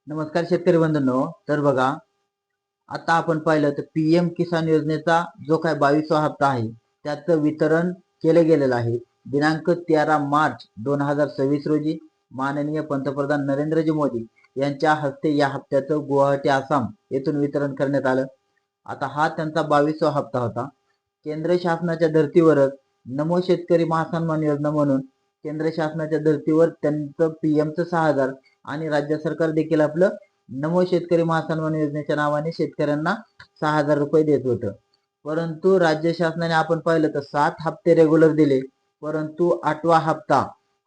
नमस्कार शेतकरी बंधूंनो. तर बघा, आता आपण पाहिलं तर पीएम किसान योजनेचा जो काय 22वा हप्ता आहे त्याचं वितरण केले गेलेलं आहे. दिनांक 13 मार्च 2026 रोजी माननीय पंतप्रधान नरेंद्रजी मोदी यांच्या हस्ते या हप्त्याचं गुवाहाटी आसाम येथून वितरण करण्यात आलं. आता हा त्यांचा 22वा हप्ता होता. केंद्र शासनाच्या धर्तीवरच नमो शेतकरी महासन्मान योजना म्हणून केंद्र शासनाच्या धर्तीवर त्यांचं पीएमचं 6,000 आणि राज्य सरकार देखील आपलं नमो शेतकरी महासन्मान योजनेच्या नावाने शेतकऱ्यांना 6,000 रुपये देत होतं. परंतु राज्य शासनाने आपण पाहिलं तर 7 हप्ते रेग्युलर दिले, परंतु 8वा हप्ता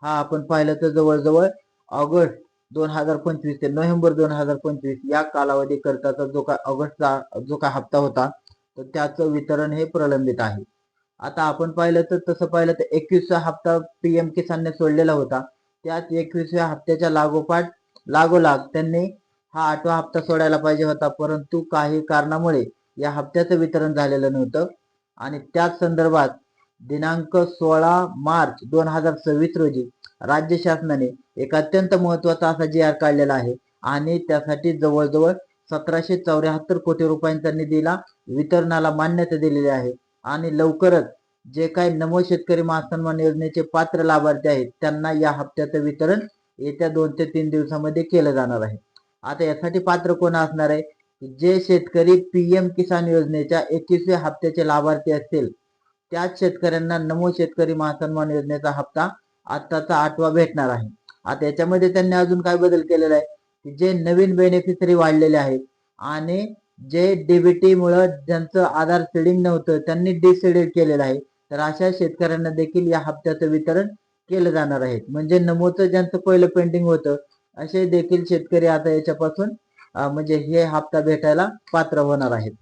हा आपण पाहिलं तर जवळजवळ ऑगस्ट 2025 ते नोव्हेंबर 2025 या कालावधी करताचा जो काय ऑगस्टचा जो काय हप्ता होता तर त्याचं वितरण हे प्रलंबित आहे. आता आपण पाहिलं तर तसं पाहिलं तर 21वा हप्ता पीएम किसानने सोडलेला होता. त्याच 21व्या हप्त्याच्या लागोलाग त्यांनी हा 8वा हप्ता सोडायला पाहिजे होता, परंतु काही कारणामुळे या हप्त्याचं वितरण झालेलं नव्हतं. आणि त्याच संदर्भात दिनांक 16 मार्च 2026 रोजी राज्य शासनाने एक अत्यंत महत्वाचा असा जी आर काढलेला आहे आणि त्यासाठी जवळजवळ 1774 कोटी रुपयांचा निधीला वितरणाला मान्यता दिलेली आहे. आणि लवकरच जे काही नमो शेतकरी महासन्मान योजनेचे पात्र लाभार्थी आहेत त्यांना या हप्त्याचं वितरण येत्या 2 ते 3 दिवसामध्ये केलं जाणार आहे. आता यासाठी पात्र कोण असणार आहे? जे शेतकरी पीएम किसान योजनेच्या 21व्या हप्त्याचे लाभार्थी असतील त्याच शेतकऱ्यांना नमो शेतकरी महासन्मान योजनेचा हप्ता आताचा 8वा भेटणार आहे. आता याच्यामध्ये त्यांनी अजून काय बदल केलेला आहे की जे नवीन बेनिफिशरी वाढलेले आहेत आणि जे डीबीटी मुळे ज्यांचं आधार सीडिंग नव्हतं त्यांनी डिसीडेड केलेलं आहे, तर अशा शेतकऱ्यांना देखील या हप्त्याचं वितरण केलं जाणार आहे. म्हणजे नमोचं ज्यांचं पहिलं पेंडिंग होतं असे देखील शेतकरी आता याच्यापासून म्हणजे हे हप्ता भेटायला पात्र होणार आहेत.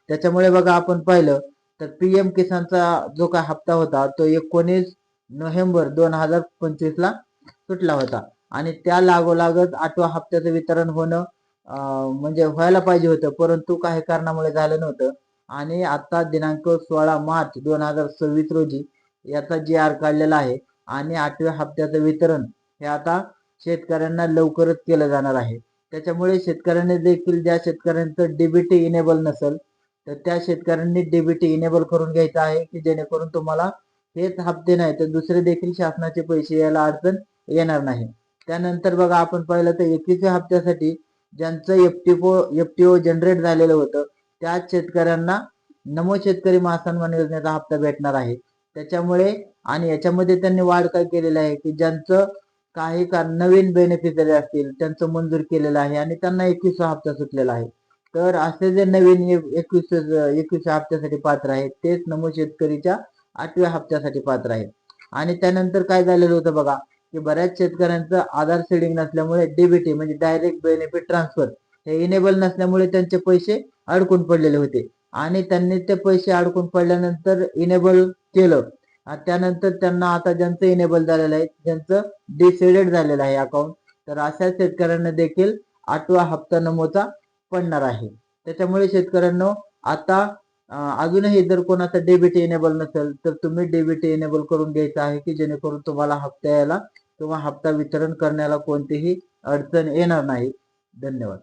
त्याच्यामुळे बघा आपण पाहिलं तर पीएम किसानचा जो काय हप्ता होता तो 19 नोव्हेंबर 2025 ला सुटला होता आणि त्या लागोलागच 8व्या हप्त्याचं वितरण होणं म्हणजे व्हायला पाहिजे होतं, परंतु काही कारणामुळे झालं नव्हतं. आणि आता दिनांक 16 मार्च 2026 रोजी याचा जी आर काढलेला आहे आणि 8व्या हप्त्याचं वितरण हे आता शेतकऱ्यांना लवकरच केलं जाणार आहे. त्याच्यामुळे शेतकऱ्यांनी देखील ज्या शेतकऱ्यांचं डीबीटी इनेबल नसेल तर त्या शेतकऱ्यांनी डीबीटी इनेबल करून घ्यायचं आहे की जेणेकरून तुम्हाला हेच हप्ते नाही तर दुसरे देखील शासनाचे पैसे यायला अडचण येणार नाही. त्यानंतर बघा आपण पाहिलं तर 21व्या हप्त्यासाठी ज्यांचं एफटीओ जनरेट झालेलं होतं त्याच शेतकऱ्यांना नमो शेतकरी महासन्मान योजनेचा हप्ता भेटणार आहे. त्याच्यामुळे आणि याच्यामध्ये त्यांनी वाढ काय केलेली आहे की ज्यांचं काही नवीन बेनिफिशरी असतील त्यांचं मंजूर केलेलं आहे आणि त्यांना 21वा हप्ता सुटलेला आहे. तर असे जे नवीन 21व्या हप्त्यासाठी पात्र आहेत तेच नमो शेतकरीच्या 8व्या हप्त्यासाठी पात्र आहेत. आणि त्यानंतर काय झालेलं होतं बघा की बऱ्याच शेतकऱ्यांचं आधार सीडिंग नसल्यामुळे डीबीटी म्हणजे डायरेक्ट बेनिफिट ट्रान्सफर हे इनेबल नसल्यामुळे त्यांचे पैसे अडकून पडलेले होते आणि त्यांनी ते पैसे अडकून पडल्यानंतर इनेबल केलं. त्यानंतर त्यांना आता ज्यांचं इनेबल झालेलं आहे ज्यांचं डिसेडेड झालेलं आहे अकाउंट तर अशा शेतकऱ्यांना देखील 8वा हप्ता नमोचा पडणार आहे. त्याच्यामुळे शेतकऱ्यांना आता अजूनही जर कोणाचा डीबीटी इनेबल नसेल तर तुम्ही डीबीटी इनेबल करून घ्यायचं आहे की जेणेकरून तुम्हाला हप्ता यायला किंवा हप्ता वितरण करण्याला कोणतीही अडचण येणार नाही. धन्यवाद.